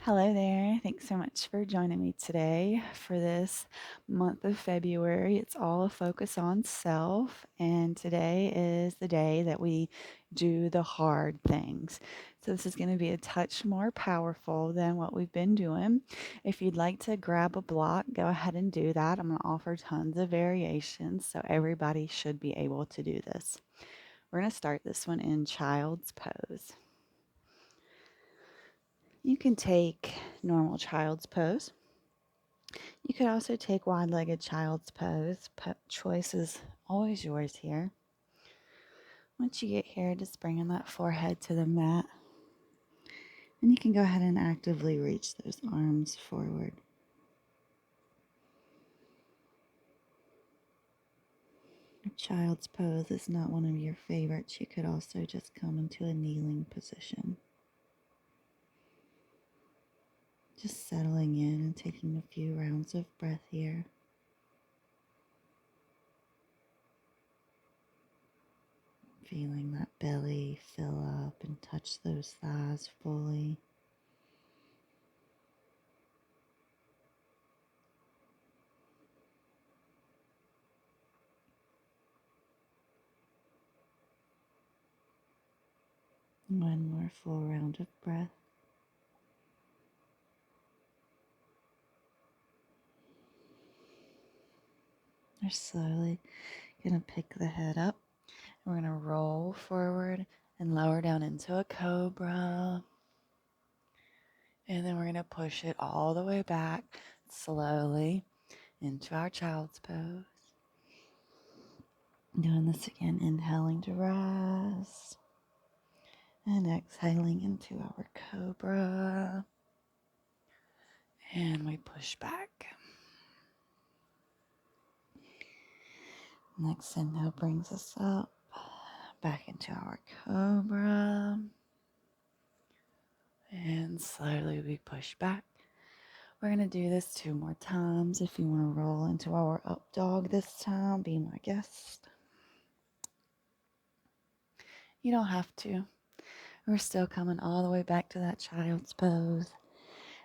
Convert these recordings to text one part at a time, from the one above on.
Hello there. Thanks so much for joining me today for this month of February. It's all a focus on self, and today is the day that we do the hard things. So, this is going to be a touch more powerful than what we've been doing. If you'd like to grab a block, go ahead and do that. I'm going to offer tons of variations, so everybody should be able to do this. We're going to start this one in child's pose. You can take normal child's pose. You could also take wide-legged child's pose. Choice is always yours here. Once you get here, just bringing that forehead to the mat. And you can go ahead and actively reach those arms forward. If child's pose is not one of your favorites, you could also just come into a kneeling position. Just settling in and taking a few rounds of breath here. Feeling that belly fill up and touch those thighs fully. One more full round of breath. We're slowly going to pick the head up. We're going to roll forward and lower down into a cobra. And then we're going to push it all the way back slowly into our child's pose. Doing this again, inhaling to rise. And exhaling into our cobra. And we push back. Next inhale brings us up, back into our cobra. And slowly we push back. We're going to do this 2 more times. If you want to roll into our up dog this time, be my guest. You don't have to. We're still coming all the way back to that child's pose.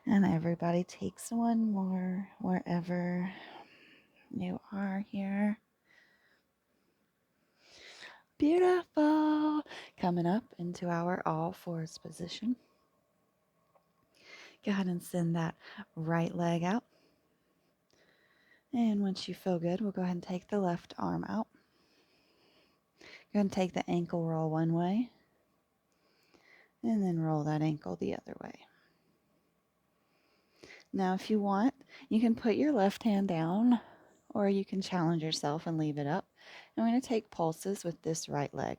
And everybody takes one more wherever you are here. Beautiful. Coming up into our all fours position. Go ahead and send that right leg out. And once you feel good, we'll go ahead and take the left arm out. Go ahead and take the ankle roll one way. And then roll that ankle the other way. Now, if you want, you can put your left hand down, or you can challenge yourself and leave it up. And we're going to take pulses with this right leg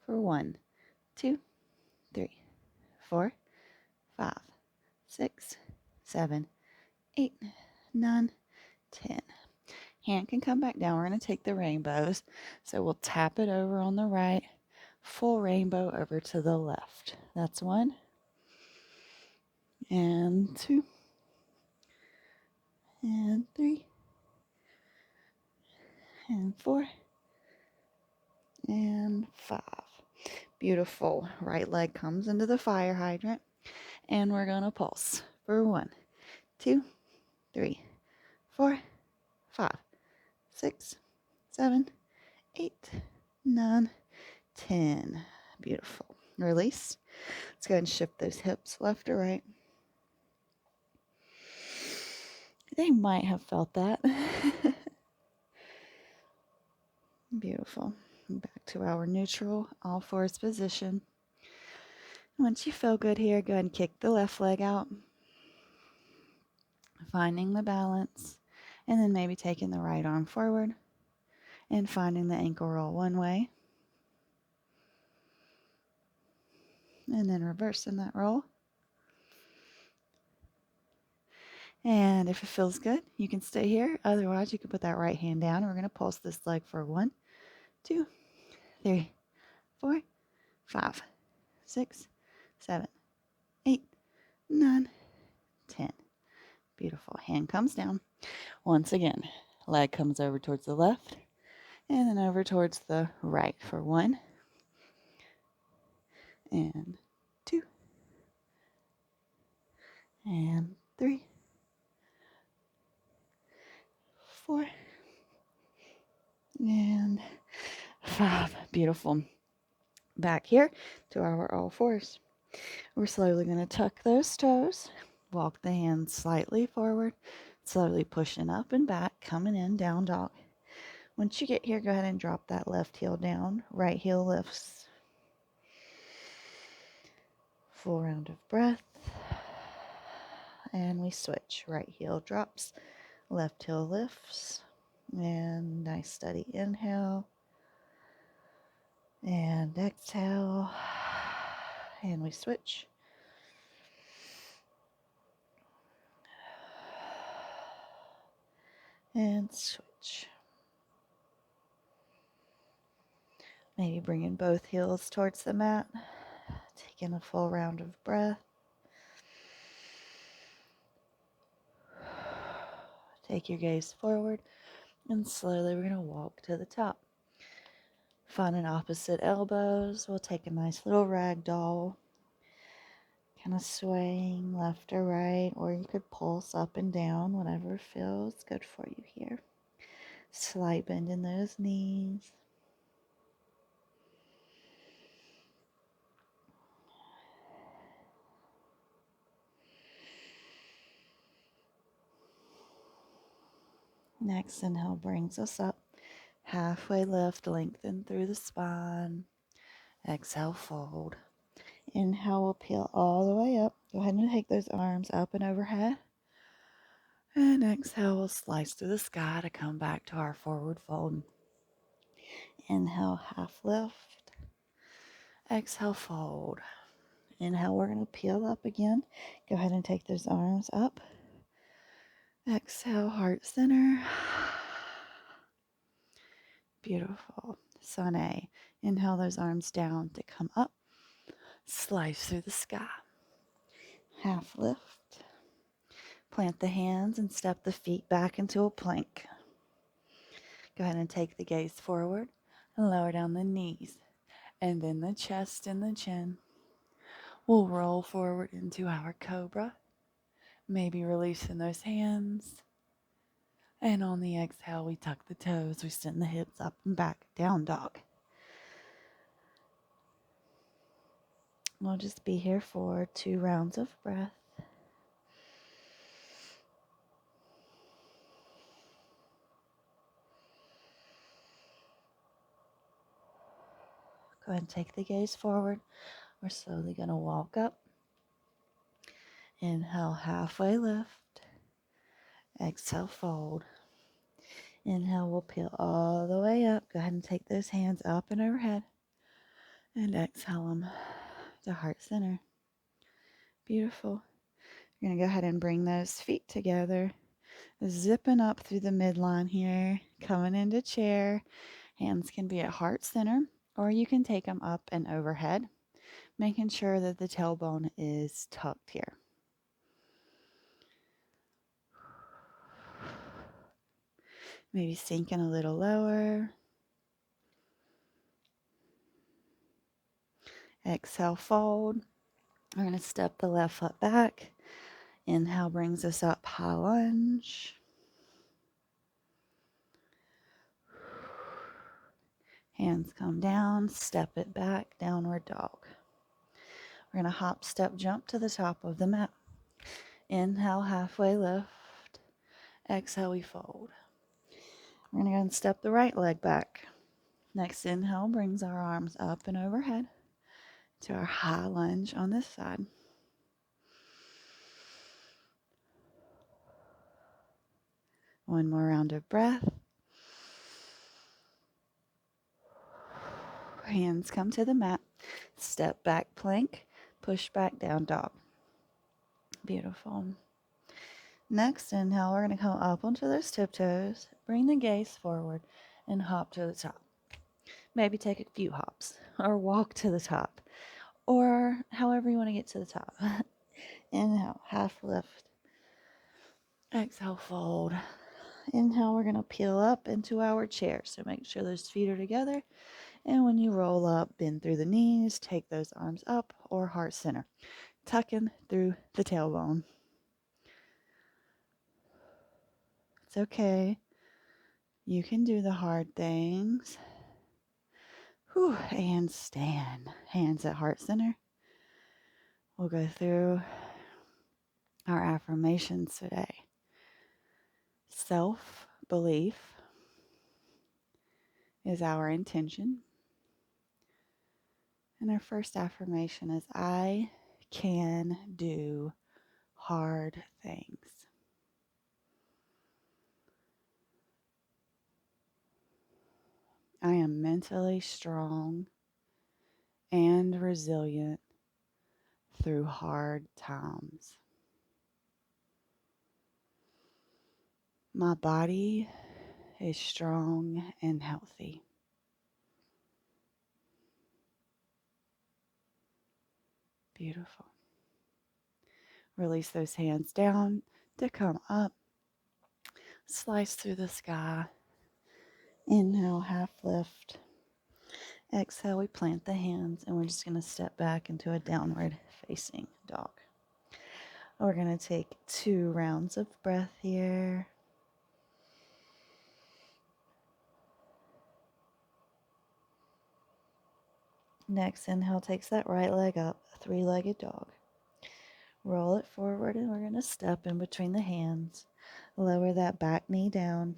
for 1, 2, 3, 4, 5, 6, 7, 8, 9, 10. Hand can come back down. We're going to take the rainbows. So we'll tap it over on the right, full rainbow over to the left. That's 1 and 2 and 3 and 4 and 5. Beautiful. Right leg comes into the fire hydrant, and we're going to pulse for 1, 2, 3, 4, 5, 6, 7, 8, 9, 10. Beautiful. Release. Let's go ahead and shift those hips left or right. They might have felt that. Beautiful. Back to our neutral, all fours position. Once you feel good here, go ahead and kick the left leg out. Finding the balance. And then maybe taking the right arm forward. And finding the ankle roll one way. And then reversing that roll. And if it feels good, you can stay here. Otherwise, you can put that right hand down. We're going to pulse this leg for 1, 2, 3, 4, 5, 6, 7, 8, 9, 10. Beautiful. Hand comes down. Once again, leg comes over towards the left and then over towards the right for 1 and 2 And 3, 4, and 5. Beautiful. Back here to our all fours. We're slowly going to tuck those toes, walk the hands slightly forward, slowly pushing up and back, coming in, down dog. Once you get here, go ahead and drop that left heel down. Right heel lifts. Full round of breath. And we switch. Right heel drops, left heel lifts. And nice steady inhale. And exhale. And we switch. And switch. Maybe bringing both heels towards the mat. Taking a full round of breath. Take your gaze forward. And slowly we're going to walk to the top. Finding opposite elbows. We'll take a nice little rag doll. Kind of swaying left or right, or you could pulse up and down, whatever feels good for you here. Slight bend in those knees. Next inhale brings us up. Halfway lift, lengthen through the spine. Exhale, fold. Inhale, we'll peel all the way up. Go ahead and take those arms up and overhead. And exhale, we'll slice through the sky to come back to our forward fold. Inhale, half lift. Exhale, fold. Inhale, we're going to peel up again. Go ahead and take those arms up. Exhale, heart center. Beautiful. Sun A. Inhale those arms down to come up. Slice through the sky. Half lift. Plant the hands and step the feet back into a plank. Go ahead and take the gaze forward and lower down the knees. And then the chest and the chin. We'll roll forward into our cobra. Maybe releasing those hands. And on the exhale, we tuck the toes. We send the hips up and back. Down dog. We'll just be here for 2 rounds of breath. Go ahead and take the gaze forward. We're slowly going to walk up. Inhale, halfway lift. Exhale, fold. Inhale, we'll peel all the way up. Go ahead and take those hands up and overhead. And exhale them to heart center. Beautiful. You're going to go ahead and bring those feet together. Zipping up through the midline here. Coming into chair. Hands can be at heart center, or you can take them up and overhead, making sure that the tailbone is tucked here. Maybe sinking a little lower. Exhale, fold. We're going to step the left foot back. Inhale brings us up, high lunge. Hands come down, step it back, downward dog. We're going to hop, step, jump to the top of the mat. Inhale, halfway lift. Exhale, we fold. We're going to go and step the right leg back. Next inhale brings our arms up and overhead to our high lunge on this side. One more round of breath. Hands come to the mat. Step back plank. Push back down dog. Beautiful. Next inhale, we're going to come up onto those tiptoes. Bring the gaze forward and hop to the top. Maybe take a few hops or walk to the top or however you want to get to the top. Inhale, half lift. Exhale, fold. Inhale, we're going to peel up into our chair. So make sure those feet are together. And when you roll up, bend through the knees, take those arms up or heart center. Tucking through the tailbone. It's okay. You can do the hard things. Whew, and stand. Hands at heart center. We'll go through our affirmations today. Self-belief is our intention. And our first affirmation is I can do hard things. I am mentally strong and resilient through hard times. My body is strong and healthy. Beautiful. Release those hands down to come up. Slice through the sky. Inhale, half lift. Exhale, we plant the hands and we're just going to step back into a downward facing dog. We're going to take 2 rounds of breath here. Next inhale takes that right leg up, a 3-legged dog. Roll it forward and we're going to step in between the hands. Lower that back knee down.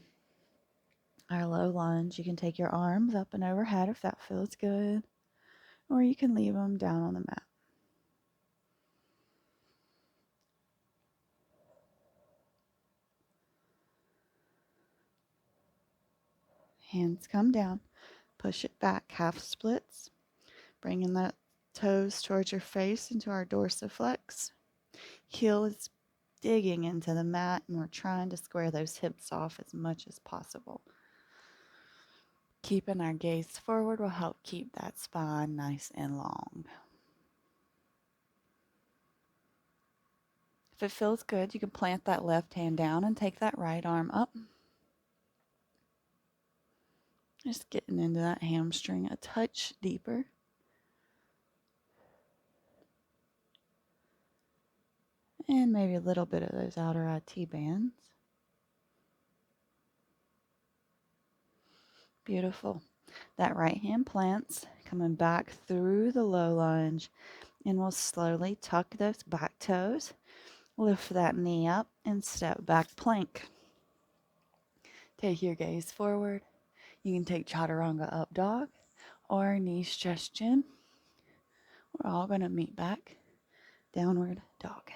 Our low lunge, you can take your arms up and overhead if that feels good, or you can leave them down on the mat. Hands come down, push it back, half splits, bringing that toes towards your face into our dorsiflex. Heel is digging into the mat and we're trying to square those hips off as much as possible. Keeping our gaze forward will help keep that spine nice and long. If it feels good, you can plant that left hand down and take that right arm up. Just getting into that hamstring a touch deeper. And maybe a little bit of those outer IT bands. Beautiful. That right hand plants, coming back through the low lunge, and we'll slowly tuck those back toes, lift that knee up, and step back plank. Take your gaze forward. You can take chaturanga up dog or knee stretch chin. We're all going to meet back downward dog.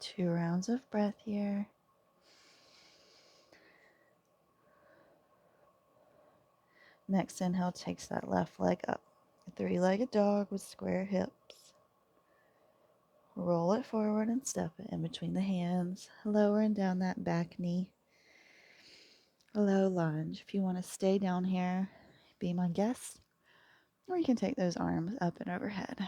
2 rounds of breath here. Next inhale takes that left leg up. A 3-legged dog with square hips. Roll it forward and step it in between the hands, lowering down that back knee. Low lunge. If you want to stay down here, be my guest, or you can take those arms up and overhead.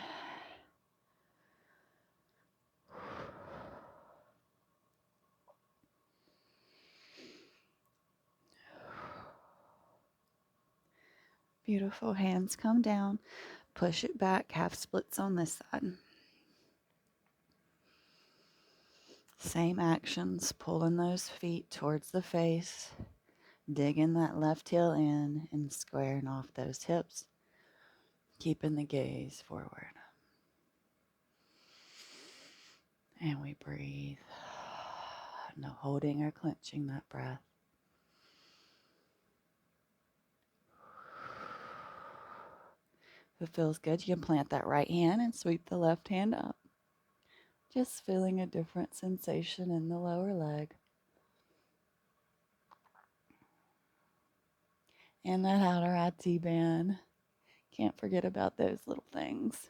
Beautiful. Hands come down. Push it back. Half splits on this side. Same actions. Pulling those feet towards the face. Digging that left heel in and squaring off those hips. Keeping the gaze forward. And we breathe. No holding or clenching that breath. If it feels good, you can plant that right hand and sweep the left hand up. Just feeling a different sensation in the lower leg. And that outer IT band. Can't forget about those little things.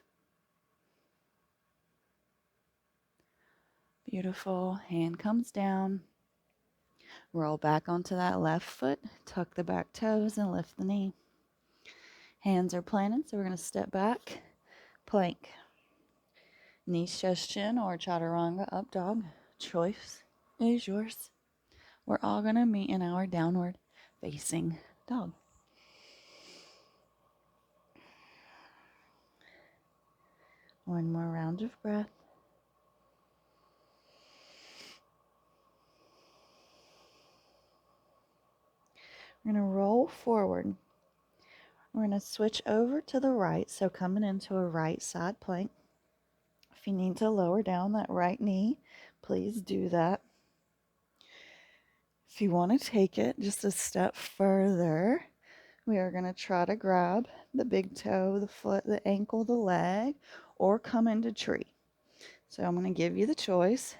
Beautiful. Hand comes down. Roll back onto that left foot. Tuck the back toes and lift the knee. Hands are planted, so we're going to step back. Plank. Knee stretch chin or chaturanga up dog. Choice is yours. We're all going to meet in our downward facing dog. One more round of breath. roll forward. We're going to switch over to the right, so coming into a right side plank. If you need to lower down that right knee, please do that. If you want to take it just a step further, we are going to try to grab the big toe, the foot, the ankle, the leg, or come into tree. So I'm going to give you the choice.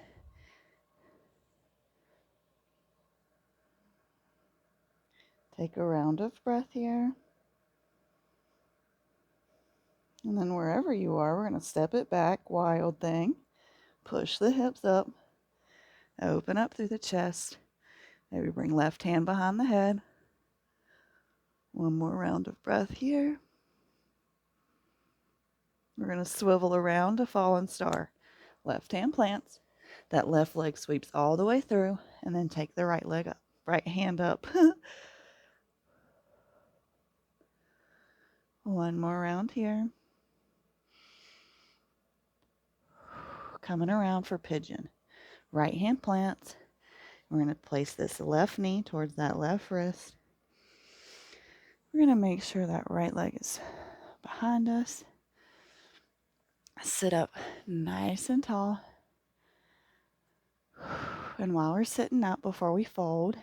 Take a round of breath here. And then wherever you are, we're going to step it back, wild thing. Push the hips up. Open up through the chest. Maybe bring left hand behind the head. One more round of breath here. We're going to swivel around to fallen star. Left hand plants. That left leg sweeps all the way through, and then take the right leg up. Right hand up. One more round here. Coming around for pigeon. Right hand plants. We're going to place this left knee towards that left wrist. We're going to make sure that right leg is behind us. Sit up nice and tall. And while we're sitting up, before we fold,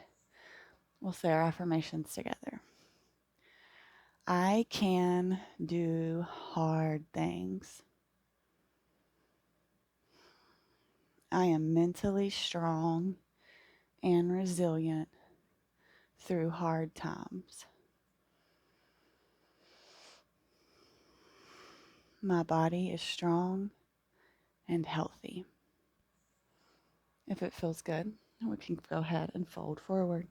we'll say our affirmations together. I can do hard things. I am mentally strong and resilient through hard times. My body is strong and healthy. If it feels good, we can go ahead and fold forward.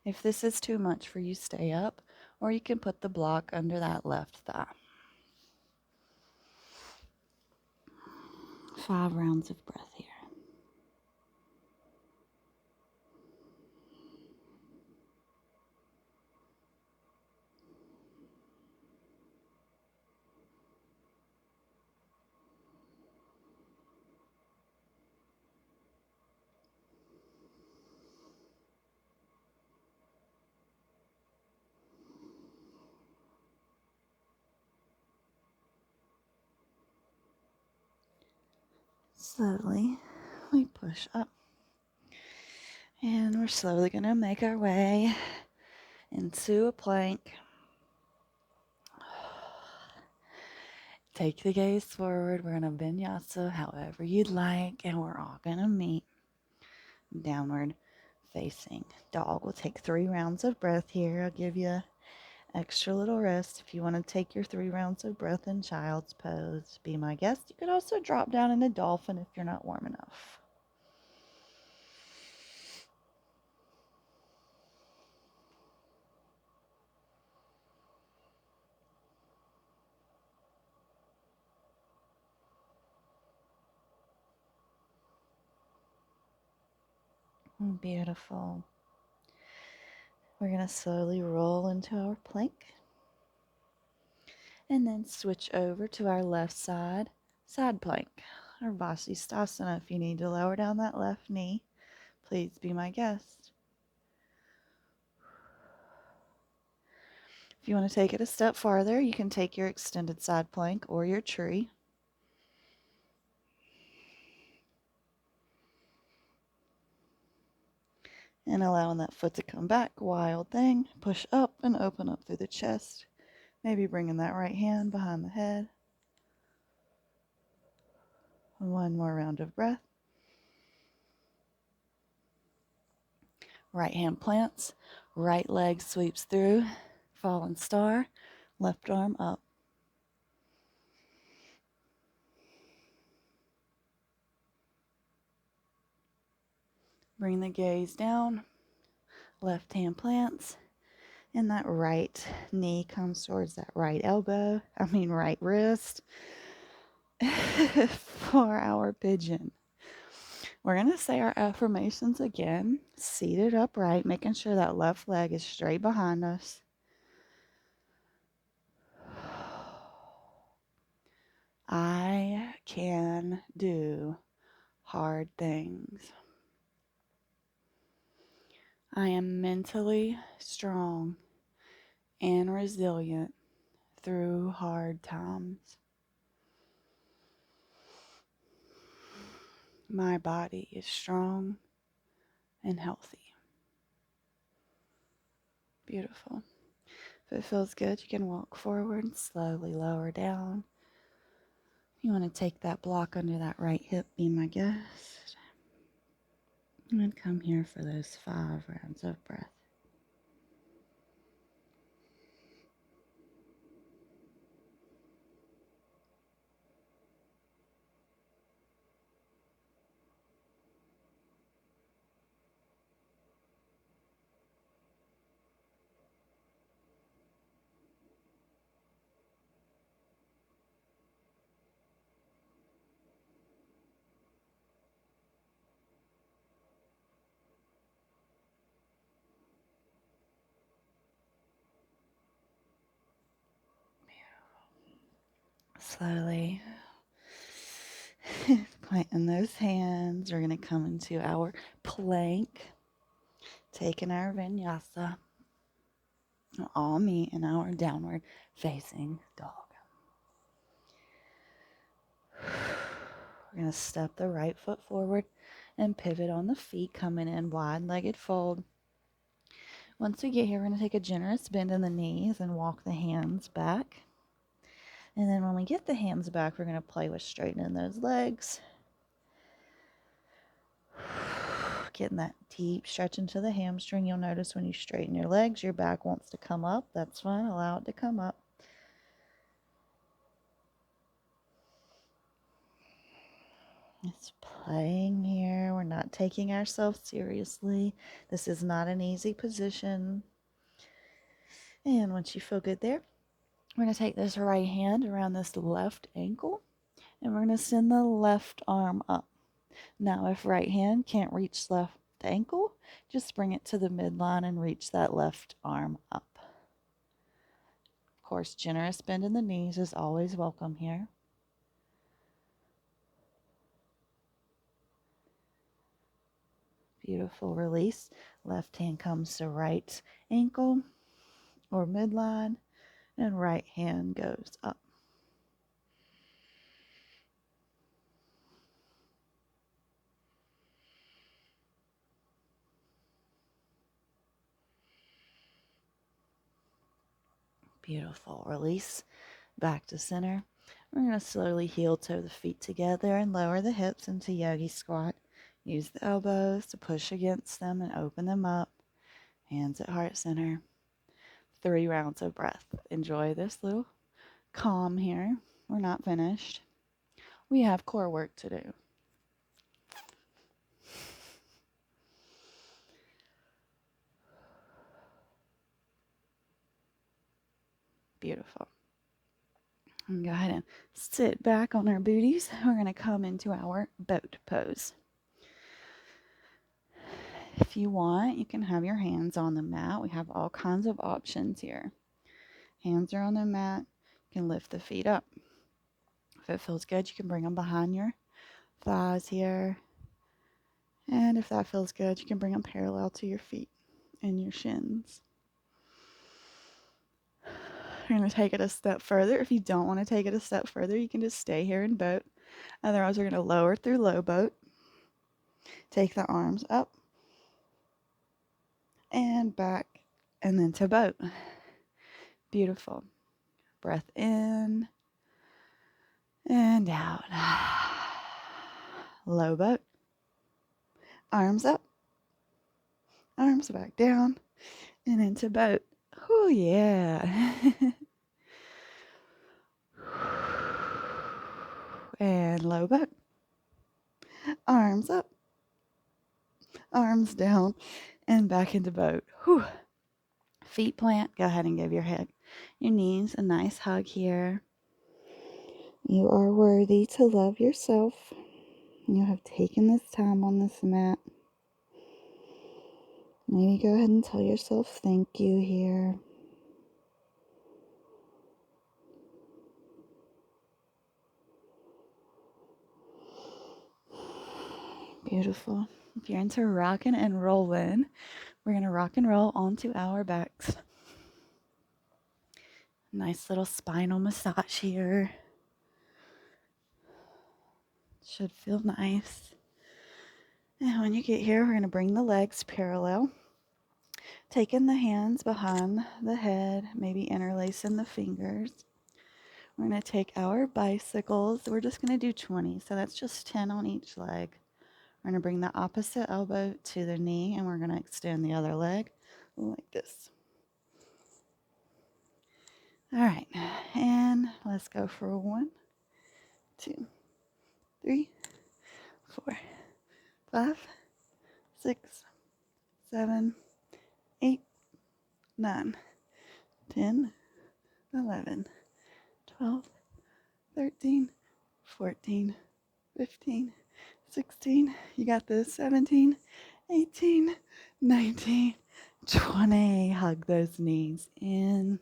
If this is too much for you, stay up, or you can put the block under that left thigh. 5 rounds of breath here. Slowly, we push up. And we're slowly going to make our way into a plank. Take the gaze forward. We're going to vinyasa however you'd like. And we're all going to meet downward facing dog. We'll take 3 rounds of breath here. I'll give you extra little rest. If you want to take your 3 rounds of breath in child's pose, be my guest. You could also drop down in a dolphin if you're not warm enough. Beautiful. We're going to slowly roll into our plank. And then switch over to our left side plank, or Savasana. If you need to lower down that left knee, please be my guest. If you want to take it a step farther, you can take your extended side plank or your tree. And allowing that foot to come back, wild thing. Push up and open up through the chest. Maybe bringing that right hand behind the head. One more round of breath. Right hand plants, right leg sweeps through, fallen star, left arm up. Bring the gaze down, left hand plants, and that right knee comes towards that right right wrist for our pigeon. We're going to say our affirmations again, seated upright, making sure that left leg is straight behind us. I can do hard things. I am mentally strong and resilient through hard times. My body is strong and healthy. Beautiful. If it feels good, you can walk forward and slowly lower down. You want to take that block under that right hip, be my guest. And come here for those 5 rounds of breath. Slowly planting those hands. We're going to come into our plank, taking our vinyasa, all meet in our downward facing dog. We're going to step the right foot forward and pivot on the feet, coming in wide-legged fold. Once we get here, we're going to take a generous bend in the knees and walk the hands back. And then when we get the hands back, we're going to play with straightening those legs. Getting that deep stretch into the hamstring. You'll notice when you straighten your legs, your back wants to come up. That's fine. Allow it to come up. It's playing here. We're not taking ourselves seriously. This is not an easy position. And once you feel good there, we're going to take this right hand around this left ankle, and we're going to send the left arm up. Now, if right hand can't reach left ankle, just bring it to the midline and reach that left arm up. Of course, generous bend in the knees is always welcome here. Beautiful release. Left hand comes to right ankle or midline, and right hand goes up. Beautiful. Release back to center. We're going to slowly heel toe the feet together and lower the hips into yogi squat. Use the elbows to push against them and open them up. Hands at heart center. 3 rounds of breath. Enjoy this little calm here. We're not finished. We have core work to do. Beautiful. And go ahead and sit back on our booties. We're going to come into our boat pose. If you want, you can have your hands on the mat. We have all kinds of options here. Hands are on the mat. You can lift the feet up. If it feels good, you can bring them behind your thighs here. And if that feels good, you can bring them parallel to your feet and your shins. You're going to take it a step further. If you don't want to take it a step further, you can just stay here in boat. Otherwise, we're going to lower through low boat. Take the arms up and back and then to boat. Beautiful. Breath in and out. Low boat. Arms up. Arms back down and into boat. Oh, yeah. And low boat. Arms up. Arms down and back into boat. Whew. Feet plant. Go ahead and give your knees a nice hug here. You are worthy to love yourself. You have taken this time on this mat. Maybe go ahead and tell yourself thank you here. Beautiful. If you're into rocking and rolling, we're going to rock and roll onto our backs. Nice little spinal massage here. Should feel nice. And when you get here, we're going to bring the legs parallel. Taking the hands behind the head, maybe interlacing the fingers. We're going to take our bicycles. We're just going to do 20. So that's just 10 on each leg. We're going to bring the opposite elbow to the knee, and we're going to extend the other leg like this. All right. And let's go for 1, 2, 3, 4, 5, 6, 7, 8, 9, 10, 11, 12, 13, 14, 15, 16, you got this, 17, 18, 19, 20. Hug those knees in.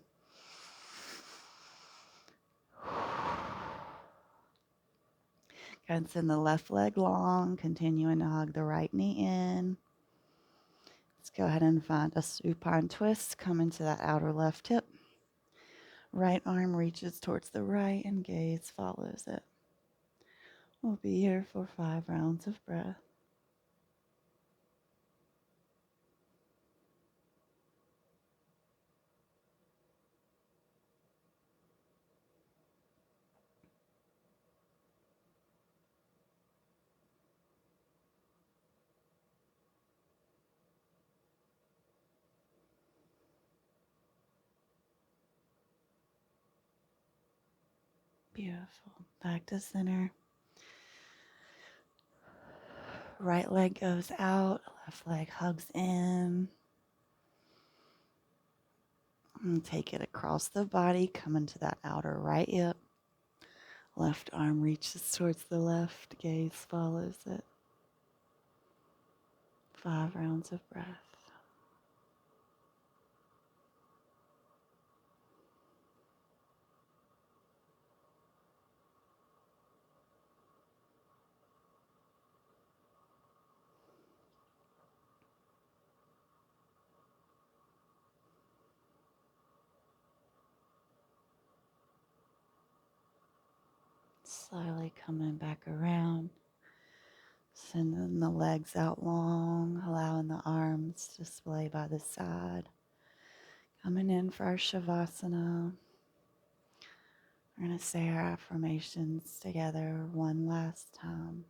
Go ahead and send the left leg long, continuing to hug the right knee in. Let's go ahead and find a supine twist. Come into that outer left hip. Right arm reaches towards the right and gaze follows it. We'll be here for 5 rounds of breath. Beautiful. Back to center. Right leg goes out, left leg hugs in. And take it across the body, come into that outer right hip. Left arm reaches towards the left, gaze follows it. 5 rounds of breath. Slowly coming back around. Sending the legs out long, allowing the arms to splay by the side. Coming in for our Savasana. We're going to say our affirmations together one last time.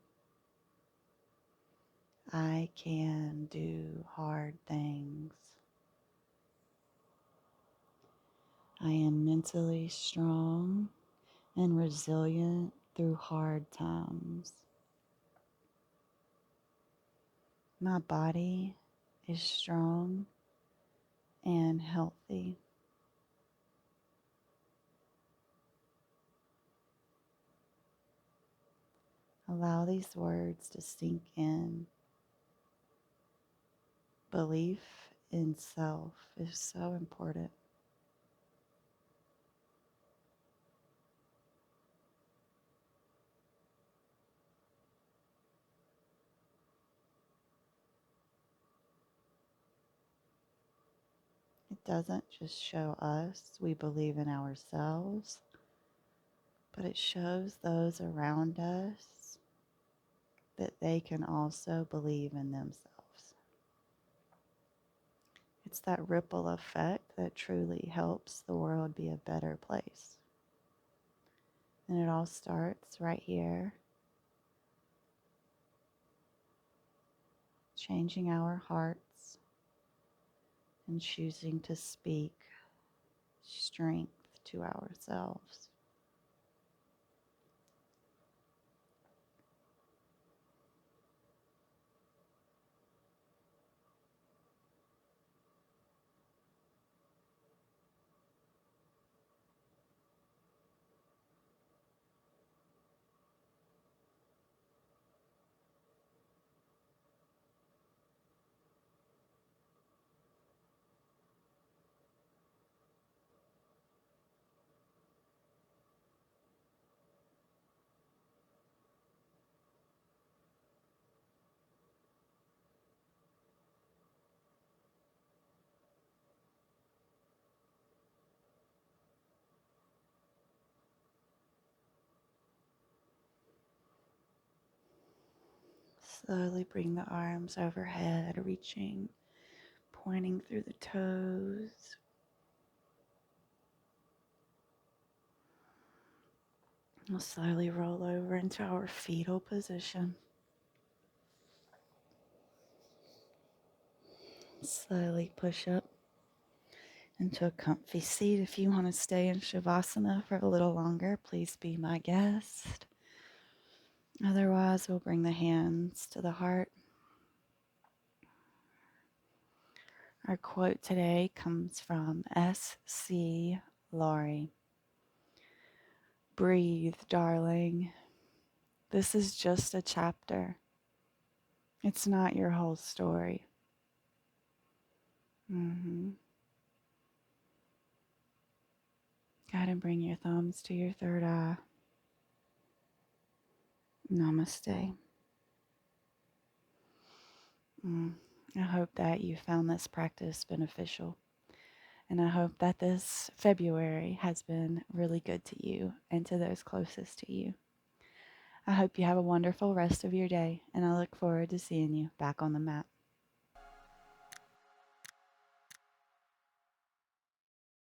I can do hard things. I am mentally strong and resilient through hard times. My body is strong and healthy. Allow these words to sink in. Belief in self is so important. It doesn't just show us we believe in ourselves, but it shows those around us that they can also believe in themselves. It's that ripple effect that truly helps the world be a better place. And it all starts right here, changing our hearts and choosing to speak strength to ourselves. Slowly bring the arms overhead, reaching, pointing through the toes. We'll slowly roll over into our fetal position. Slowly push up into a comfy seat. If you want to stay in Savasana for a little longer, please be my guest. Otherwise, we'll bring the hands to the heart. Our quote today comes from S.C. Laurie. Breathe, darling. This is just a chapter. It's not your whole story. Go ahead and bring your thumbs to your third eye. Namaste. I hope that you found this practice beneficial. And I hope that this February has been really good to you and to those closest to you. I hope you have a wonderful rest of your day, and I look forward to seeing you back on the mat.